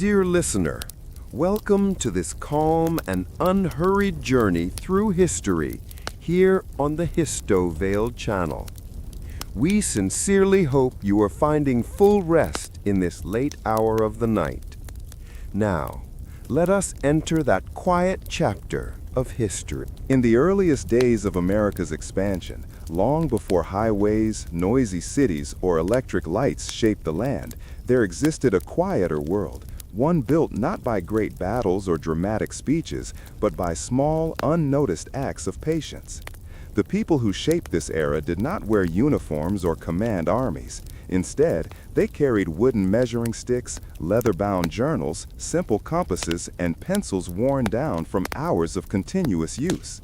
Dear listener, welcome to this calm and unhurried journey through history here on the Histovale channel. We sincerely hope you are finding full rest in this late hour of the night. Now, let us enter that quiet chapter of history. In the earliest days of America's expansion, long before highways, noisy cities, or electric lights shaped the land, there existed a quieter world, one built not by great battles or dramatic speeches, but by small, unnoticed acts of patience. The people who shaped this era did not wear uniforms or command armies. Instead, they carried wooden measuring sticks, leather-bound journals, simple compasses, and pencils worn down from hours of continuous use.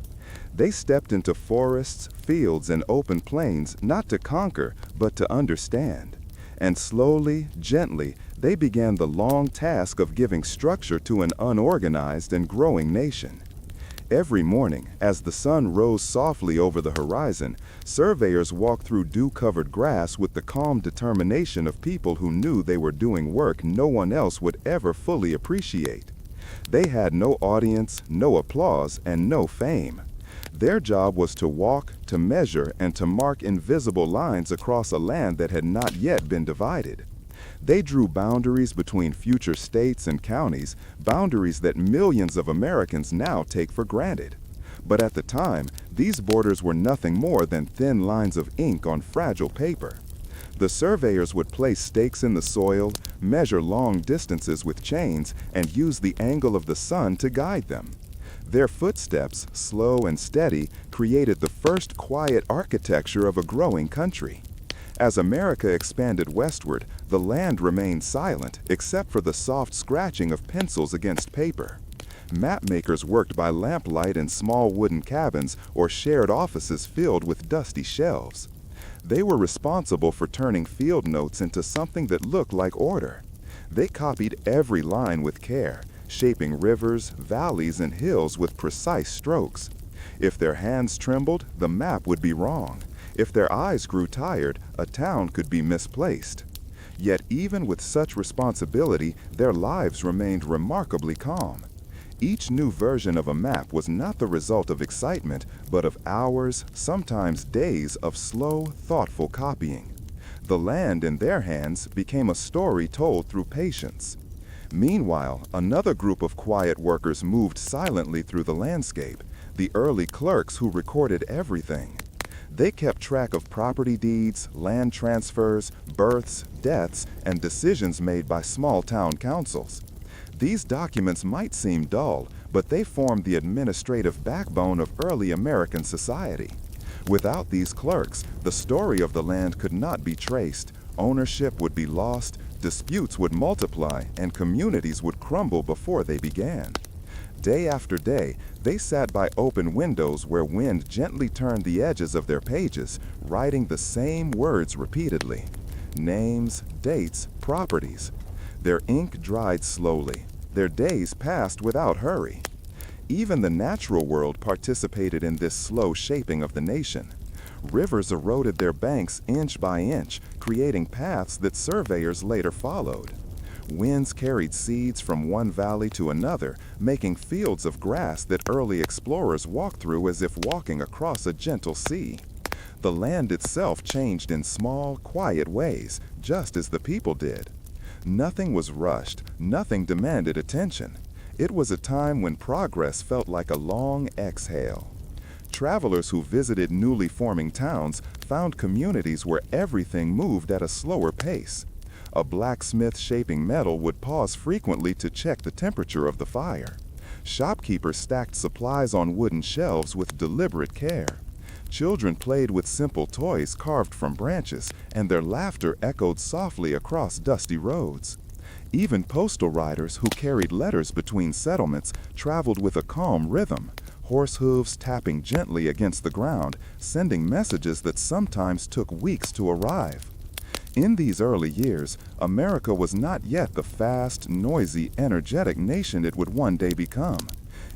They stepped into forests, fields, and open plains not to conquer, but to understand. And slowly, gently, they began the long task of giving structure to an unorganized and growing nation. Every morning, as the sun rose softly over the horizon, surveyors walked through dew-covered grass with the calm determination of people who knew they were doing work no one else would ever fully appreciate. They had no audience, no applause, and no fame. Their job was to walk, to measure, and to mark invisible lines across a land that had not yet been divided. They drew boundaries between future states and counties, boundaries that millions of Americans now take for granted. But at the time, these borders were nothing more than thin lines of ink on fragile paper. The surveyors would place stakes in the soil, measure long distances with chains, and use the angle of the sun to guide them. Their footsteps, slow and steady, created the first quiet architecture of a growing country. As America expanded westward, the land remained silent except for the soft scratching of pencils against paper. Mapmakers worked by lamplight in small wooden cabins or shared offices filled with dusty shelves. They were responsible for turning field notes into something that looked like order. They copied every line with care, shaping rivers, valleys, and hills with precise strokes. If their hands trembled, the map would be wrong. If their eyes grew tired, a town could be misplaced. Yet even with such responsibility, their lives remained remarkably calm. Each new version of a map was not the result of excitement, but of hours, sometimes days, of slow, thoughtful copying. The land in their hands became a story told through patience. Meanwhile, another group of quiet workers moved silently through the landscape, the early clerks who recorded everything. They kept track of property deeds, land transfers, births, deaths, and decisions made by small town councils. These documents might seem dull, but they formed the administrative backbone of early American society. Without these clerks, the story of the land could not be traced, ownership would be lost, disputes would multiply, and communities would crumble before they began. Day after day, they sat by open windows where wind gently turned the edges of their pages, writing the same words repeatedly. Names, dates, properties. Their ink dried slowly. Their days passed without hurry. Even the natural world participated in this slow shaping of the nation. Rivers eroded their banks inch by inch, creating paths that surveyors later followed. Winds carried seeds from one valley to another, making fields of grass that early explorers walked through as if walking across a gentle sea. The land itself changed in small, quiet ways, just as the people did. Nothing was rushed, nothing demanded attention. It was a time when progress felt like a long exhale. Travelers who visited newly forming towns found communities where everything moved at a slower pace. A blacksmith shaping metal would pause frequently to check the temperature of the fire. Shopkeepers stacked supplies on wooden shelves with deliberate care. Children played with simple toys carved from branches, and their laughter echoed softly across dusty roads. Even postal riders who carried letters between settlements traveled with a calm rhythm, horse hooves tapping gently against the ground, sending messages that sometimes took weeks to arrive. In these early years, America was not yet the fast, noisy, energetic nation it would one day become.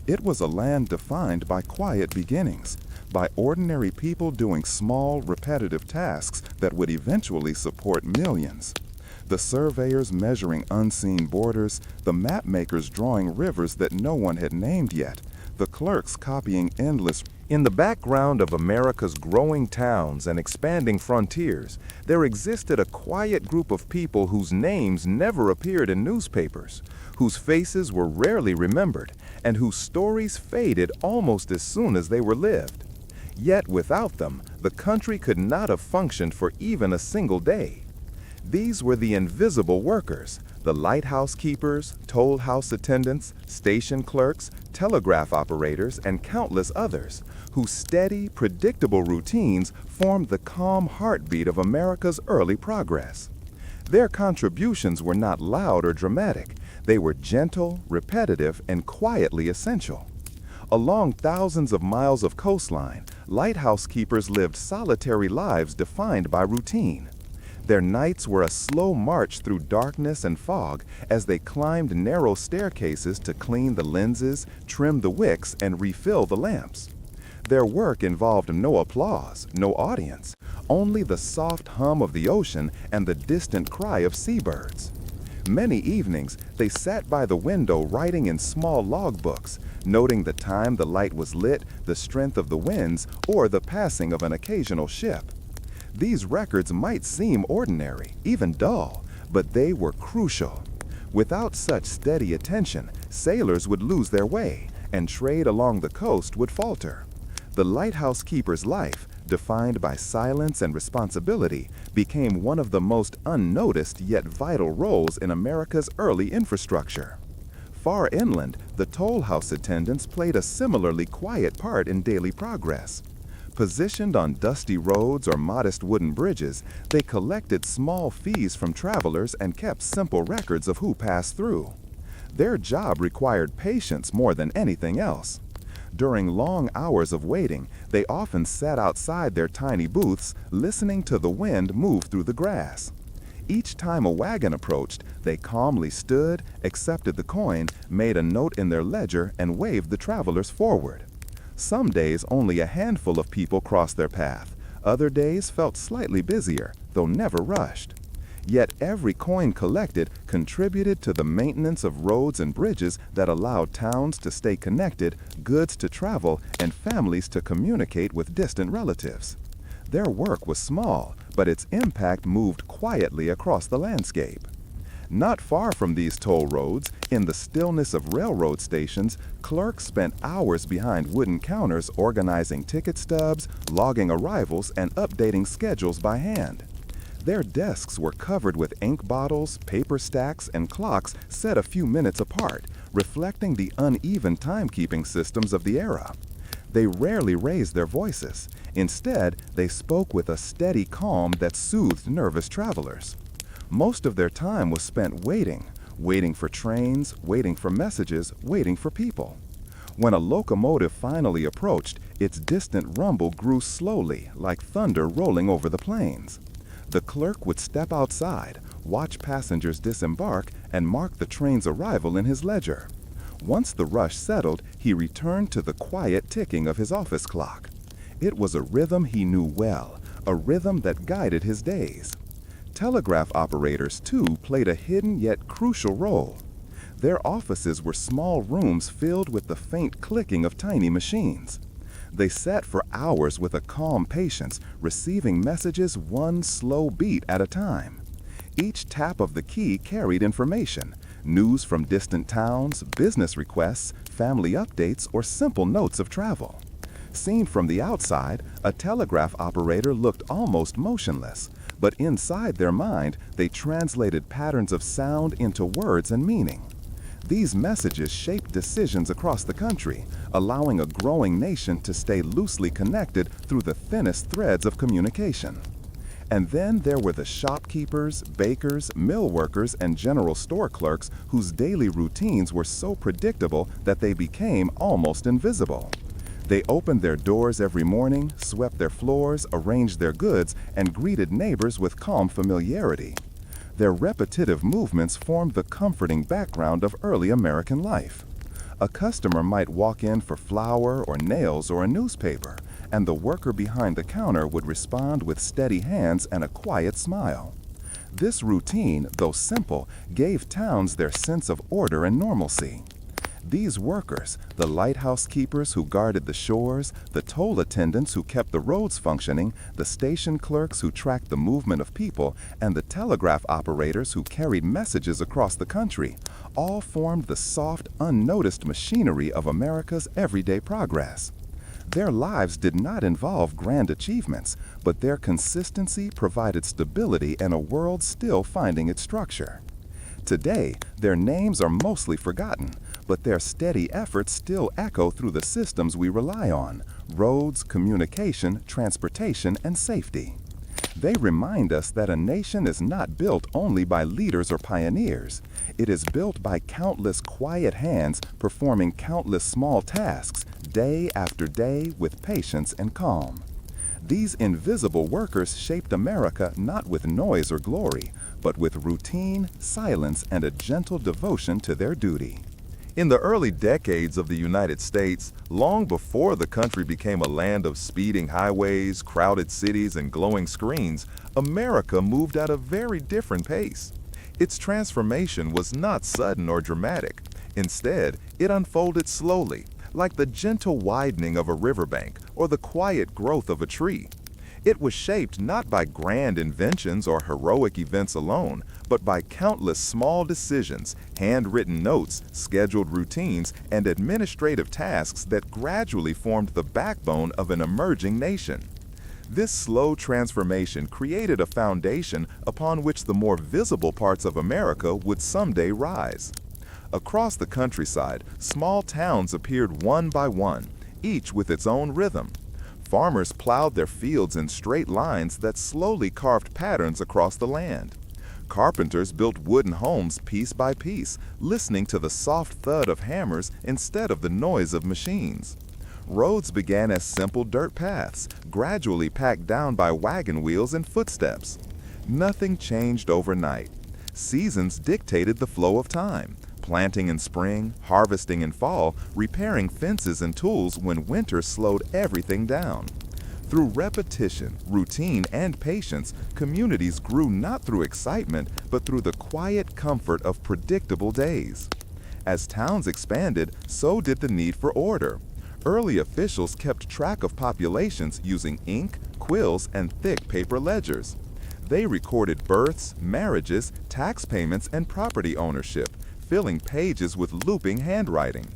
It was a land defined by quiet beginnings, by ordinary people doing small, repetitive tasks that would eventually support millions. The surveyors measuring unseen borders, the mapmakers drawing rivers that no one had named yet, the clerks copying endless. In the background of America's growing towns and expanding frontiers, there existed a quiet group of people whose names never appeared in newspapers, whose faces were rarely remembered, and whose stories faded almost as soon as they were lived. Yet without them, the country could not have functioned for even a single day. These were the invisible workers, the lighthouse keepers, toll house attendants, station clerks, telegraph operators, and countless others, whose steady, predictable routines formed the calm heartbeat of America's early progress. Their contributions were not loud or dramatic. They were gentle, repetitive, and quietly essential. Along thousands of miles of coastline, lighthouse keepers lived solitary lives defined by routine. Their nights were a slow march through darkness and fog as they climbed narrow staircases to clean the lenses, trim the wicks, and refill the lamps. Their work involved no applause, no audience, only the soft hum of the ocean and the distant cry of seabirds. Many evenings, they sat by the window writing in small logbooks, noting the time the light was lit, the strength of the winds, or the passing of an occasional ship. These records might seem ordinary, even dull, but they were crucial. Without such steady attention, sailors would lose their way, and trade along the coast would falter. The lighthouse keeper's life, defined by silence and responsibility, became one of the most unnoticed yet vital roles in America's early infrastructure. Far inland, the toll house attendants played a similarly quiet part in daily progress. Positioned on dusty roads or modest wooden bridges, they collected small fees from travelers and kept simple records of who passed through. Their job required patience more than anything else. During long hours of waiting, they often sat outside their tiny booths, listening to the wind move through the grass. Each time a wagon approached, they calmly stood, accepted the coin, made a note in their ledger, and waved the travelers forward. Some days only a handful of people crossed their path. Other days felt slightly busier, though never rushed. Yet every coin collected contributed to the maintenance of roads and bridges that allowed towns to stay connected, goods to travel, and families to communicate with distant relatives. Their work was small, but its impact moved quietly across the landscape. Not far from these toll roads, in the stillness of railroad stations, clerks spent hours behind wooden counters organizing ticket stubs, logging arrivals, and updating schedules by hand. Their desks were covered with ink bottles, paper stacks, and clocks set a few minutes apart, reflecting the uneven timekeeping systems of the era. They rarely raised their voices. Instead, they spoke with a steady calm that soothed nervous travelers. Most of their time was spent waiting for trains, waiting for messages, waiting for people. When a locomotive finally approached, its distant rumble grew slowly, like thunder rolling over the plains. The clerk would step outside, watch passengers disembark, and mark the train's arrival in his ledger. Once the rush settled, he returned to the quiet ticking of his office clock. It was a rhythm he knew well, a rhythm that guided his days. Telegraph operators, too, played a hidden yet crucial role. Their offices were small rooms filled with the faint clicking of tiny machines. They sat for hours with a calm patience, receiving messages one slow beat at a time. Each tap of the key carried information, news from distant towns, business requests, family updates, or simple notes of travel. Seen from the outside, a telegraph operator looked almost motionless, but inside their mind, they translated patterns of sound into words and meaning. These messages shaped decisions across the country, allowing a growing nation to stay loosely connected through the thinnest threads of communication. And then there were the shopkeepers, bakers, mill workers, and general store clerks whose daily routines were so predictable that they became almost invisible. They opened their doors every morning, swept their floors, arranged their goods, and greeted neighbors with calm familiarity. Their repetitive movements formed the comforting background of early American life. A customer might walk in for flour or nails or a newspaper, and the worker behind the counter would respond with steady hands and a quiet smile. This routine, though simple, gave towns their sense of order and normalcy. These workers, the lighthouse keepers who guarded the shores, the toll attendants who kept the roads functioning, the station clerks who tracked the movement of people, and the telegraph operators who carried messages across the country, all formed the soft, unnoticed machinery of America's everyday progress. Their lives did not involve grand achievements, but their consistency provided stability in a world still finding its structure. Today, their names are mostly forgotten, but their steady efforts still echo through the systems we rely on: roads, communication, transportation, and safety. They remind us that a nation is not built only by leaders or pioneers. It is built by countless quiet hands performing countless small tasks, day after day, with patience and calm. These invisible workers shaped America not with noise or glory, but with routine, silence, and a gentle devotion to their duty. In the early decades of the United States, long before the country became a land of speeding highways, crowded cities, and glowing screens, America moved at a very different pace. Its transformation was not sudden or dramatic. Instead, it unfolded slowly, like the gentle widening of a riverbank or the quiet growth of a tree. It was shaped not by grand inventions or heroic events alone, but by countless small decisions, handwritten notes, scheduled routines, and administrative tasks that gradually formed the backbone of an emerging nation. This slow transformation created a foundation upon which the more visible parts of America would someday rise. Across the countryside, small towns appeared one by one, each with its own rhythm. Farmers plowed their fields in straight lines that slowly carved patterns across the land. Carpenters built wooden homes piece by piece, listening to the soft thud of hammers instead of the noise of machines. Roads began as simple dirt paths, gradually packed down by wagon wheels and footsteps. Nothing changed overnight. Seasons dictated the flow of time. Planting in spring, harvesting in fall, repairing fences and tools when winter slowed everything down. Through repetition, routine, and patience, communities grew not through excitement, but through the quiet comfort of predictable days. As towns expanded, so did the need for order. Early officials kept track of populations using ink, quills, and thick paper ledgers. They recorded births, marriages, tax payments, and property ownership, filling pages with looping handwriting.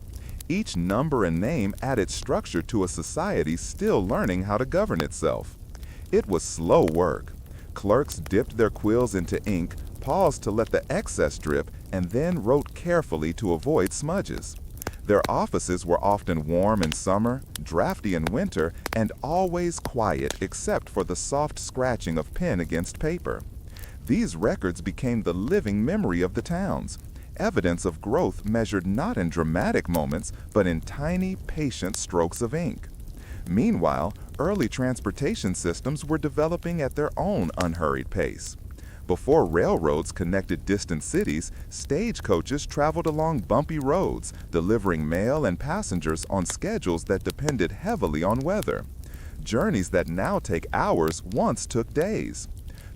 Each number and name added structure to a society still learning how to govern itself. It was slow work. Clerks dipped their quills into ink, paused to let the excess drip, and then wrote carefully to avoid smudges. Their offices were often warm in summer, drafty in winter, and always quiet except for the soft scratching of pen against paper. These records became the living memory of the towns, evidence of growth measured not in dramatic moments, but in tiny, patient strokes of ink. Meanwhile, early transportation systems were developing at their own unhurried pace. Before railroads connected distant cities, stagecoaches traveled along bumpy roads, delivering mail and passengers on schedules that depended heavily on weather. Journeys that now take hours once took days.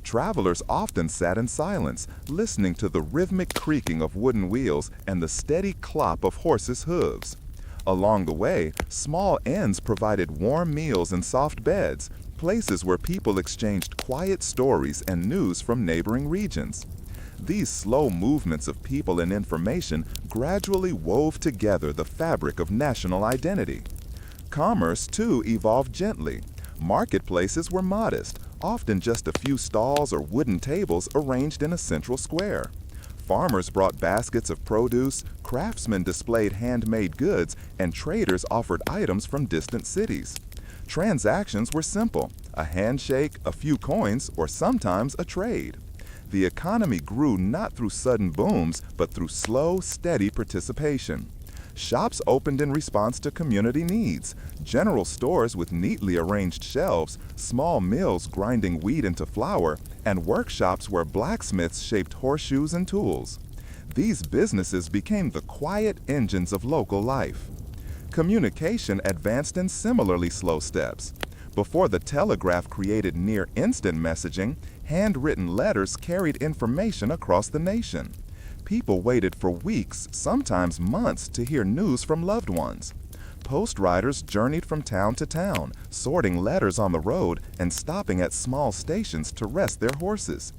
Travelers often sat in silence, listening to the rhythmic creaking of wooden wheels and the steady clop of horses' hooves. Along the way, small inns provided warm meals and soft beds, places where people exchanged quiet stories and news from neighboring regions. These slow movements of people and information gradually wove together the fabric of national identity. Commerce, too, evolved gently. Marketplaces were modest, often just a few stalls or wooden tables arranged in a central square. Farmers brought baskets of produce, craftsmen displayed handmade goods, and traders offered items from distant cities. Transactions were simple: a handshake, a few coins, or sometimes a trade. The economy grew not through sudden booms, but through slow, steady participation. Shops opened in response to community needs: general stores with neatly arranged shelves, small mills grinding wheat into flour, and workshops where blacksmiths shaped horseshoes and tools. These businesses became the quiet engines of local life. Communication advanced in similarly slow steps. Before the telegraph created near-instant messaging, Handwritten letters carried information across the nation. People waited for weeks, sometimes months, to hear news from loved ones. Post riders journeyed from town to town, sorting letters on the road and stopping at small stations to rest their horses.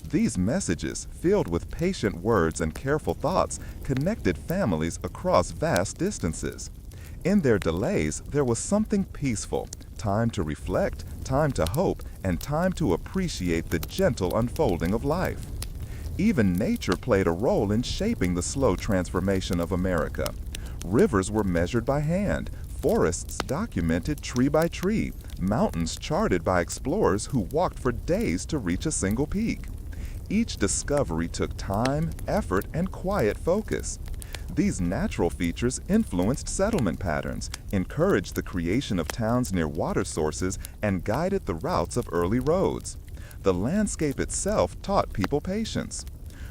These messages, filled with patient words and careful thoughts, connected families across vast distances. In their delays, there was something peaceful, time to reflect, time to hope, and time to appreciate the gentle unfolding of life. Even nature played a role in shaping the slow transformation of America. Rivers were measured by hand, forests documented tree by tree, mountains charted by explorers who walked for days to reach a single peak. Each discovery took time, effort, and quiet focus. These natural features influenced settlement patterns, encouraged the creation of towns near water sources, and guided the routes of early roads. The landscape itself taught people patience.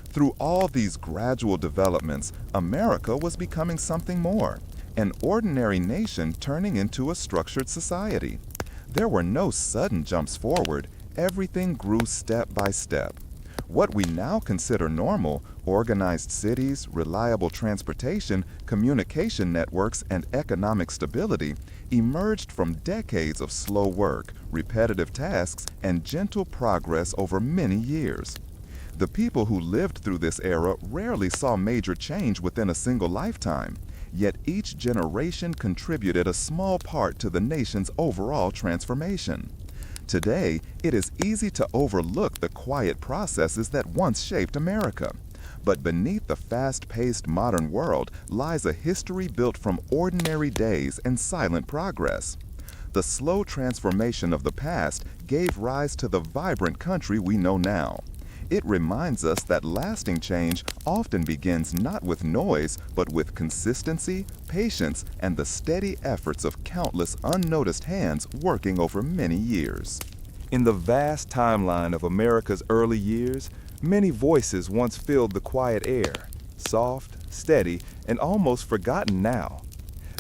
Through all these gradual developments, America was becoming something more, an ordinary nation turning into a structured society. There were no sudden jumps forward, everything grew step by step. What we now consider normal, organized cities, reliable transportation, communication networks, and economic stability, emerged from decades of slow work, repetitive tasks, and gentle progress over many years. The people who lived through this era rarely saw major change within a single lifetime, yet each generation contributed a small part to the nation's overall transformation. Today, it is easy to overlook the quiet processes that once shaped America. But beneath the fast-paced modern world lies a history built from ordinary days and silent progress. The slow transformation of the past gave rise to the vibrant country we know now. It reminds us that lasting change often begins not with noise, but with consistency, patience, and the steady efforts of countless unnoticed hands working over many years. In the vast timeline of America's early years, many voices once filled the quiet air, soft, steady, and almost forgotten now.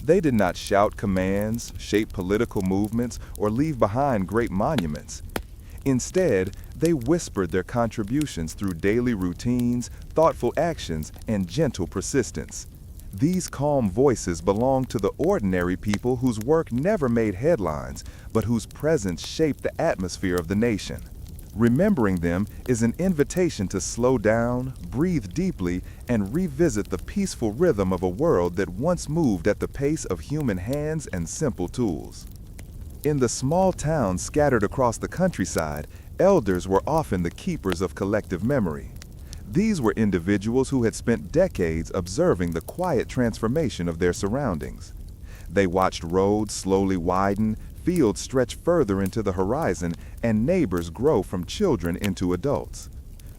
They did not shout commands, shape political movements, or leave behind great monuments. Instead, they whispered their contributions through daily routines, thoughtful actions, and gentle persistence. These calm voices belong to the ordinary people whose work never made headlines, but whose presence shaped the atmosphere of the nation. Remembering them is an invitation to slow down, breathe deeply, and revisit the peaceful rhythm of a world that once moved at the pace of human hands and simple tools. In the small towns scattered across the countryside, elders were often the keepers of collective memory. These were individuals who had spent decades observing the quiet transformation of their surroundings. They watched roads slowly widen, fields stretch further into the horizon, and neighbors grow from children into adults.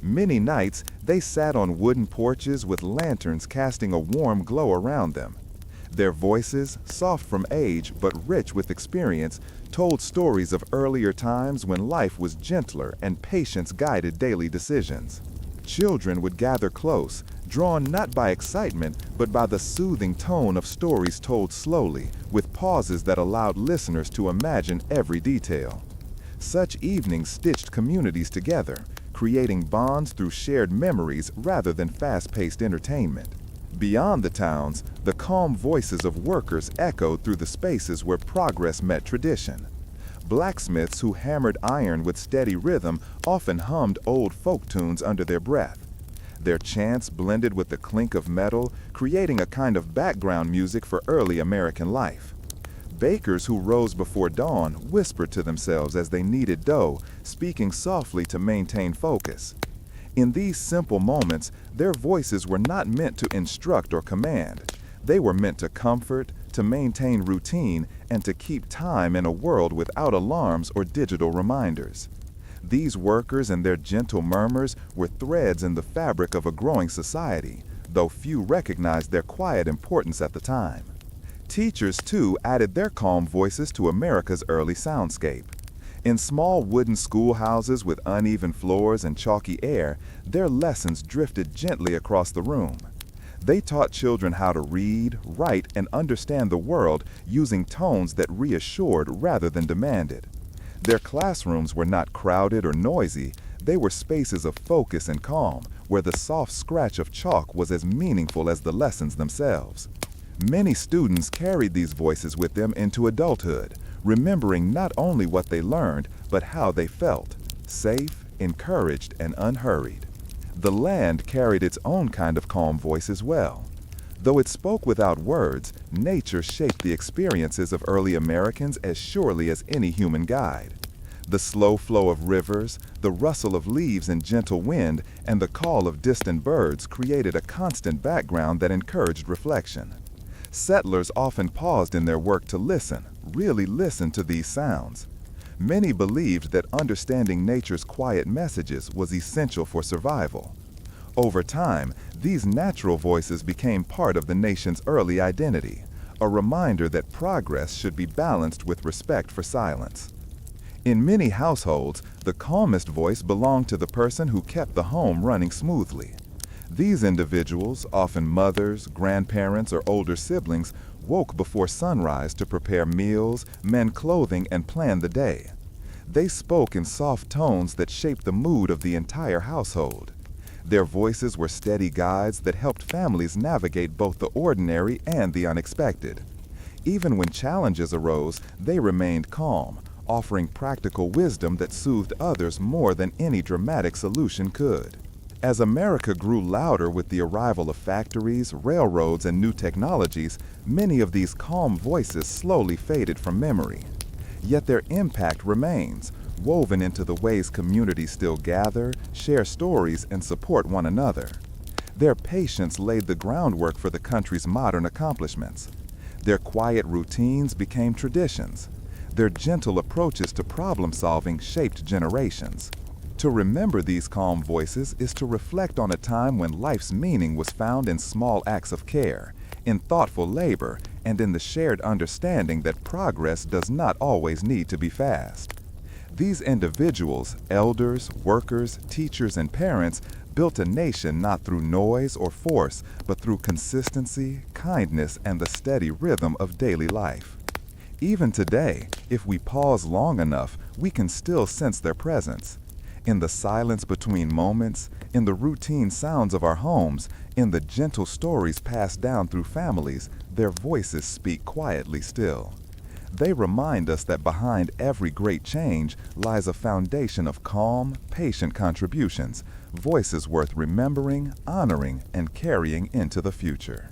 Many nights, they sat on wooden porches with lanterns casting a warm glow around them. Their voices, soft from age but rich with experience, told stories of earlier times when life was gentler and patience guided daily decisions. Children would gather close, drawn not by excitement but by the soothing tone of stories told slowly, with pauses that allowed listeners to imagine every detail. Such evenings stitched communities together, creating bonds through shared memories rather than fast-paced entertainment. Beyond the towns, the calm voices of workers echoed through the spaces where progress met tradition. Blacksmiths who hammered iron with steady rhythm often hummed old folk tunes under their breath. Their chants blended with the clink of metal, creating a kind of background music for early American life. Bakers who rose before dawn whispered to themselves as they kneaded dough, speaking softly to maintain focus. In these simple moments, their voices were not meant to instruct or command. They were meant to comfort, to maintain routine, and to keep time in a world without alarms or digital reminders. These workers and their gentle murmurs were threads in the fabric of a growing society, though few recognized their quiet importance at the time. Teachers, too, added their calm voices to America's early soundscape. In small wooden schoolhouses with uneven floors and chalky air, their lessons drifted gently across the room. They taught children how to read, write, and understand the world using tones that reassured rather than demanded. Their classrooms were not crowded or noisy. They were spaces of focus and calm, where the soft scratch of chalk was as meaningful as the lessons themselves. Many students carried these voices with them into adulthood, remembering not only what they learned, but how they felt, safe, encouraged, and unhurried. The land carried its own kind of calm voice as well. Though it spoke without words, nature shaped the experiences of early Americans as surely as any human guide. The slow flow of rivers, the rustle of leaves in gentle wind, and the call of distant birds created a constant background that encouraged reflection. Settlers often paused in their work to listen, really listen to these sounds. Many believed that understanding nature's quiet messages was essential for survival. Over time, these natural voices became part of the nation's early identity, a reminder that progress should be balanced with respect for silence. In many households, the calmest voice belonged to the person who kept the home running smoothly. These individuals, often mothers, grandparents, or older siblings, woke before sunrise to prepare meals, mend clothing, and plan the day. They spoke in soft tones that shaped the mood of the entire household. Their voices were steady guides that helped families navigate both the ordinary and the unexpected. Even when challenges arose, they remained calm, offering practical wisdom that soothed others more than any dramatic solution could. As America grew louder with the arrival of factories, railroads, and new technologies, many of these calm voices slowly faded from memory. Yet their impact remains, woven into the ways communities still gather, share stories, and support one another. Their patience laid the groundwork for the country's modern accomplishments. Their quiet routines became traditions. Their gentle approaches to problem-solving shaped generations. To remember these calm voices is to reflect on a time when life's meaning was found in small acts of care, in thoughtful labor, and in the shared understanding that progress does not always need to be fast. These individuals, elders, workers, teachers, and parents, built a nation not through noise or force, but through consistency, kindness, and the steady rhythm of daily life. Even today, if we pause long enough, we can still sense their presence. In the silence between moments, in the routine sounds of our homes, in the gentle stories passed down through families, their voices speak quietly still. They remind us that behind every great change lies a foundation of calm, patient contributions, voices worth remembering, honoring, and carrying into the future.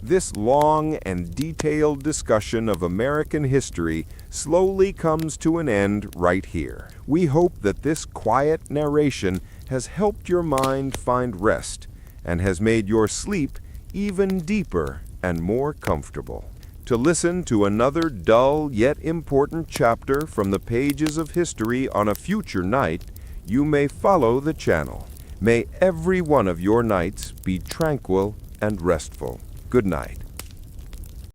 This long and detailed discussion of American history slowly comes to an end right here. We hope that this quiet narration has helped your mind find rest and has made your sleep even deeper and more comfortable. To listen to another dull yet important chapter from the pages of history on a future night, you may follow the channel. May every one of your nights be tranquil and restful. Good night.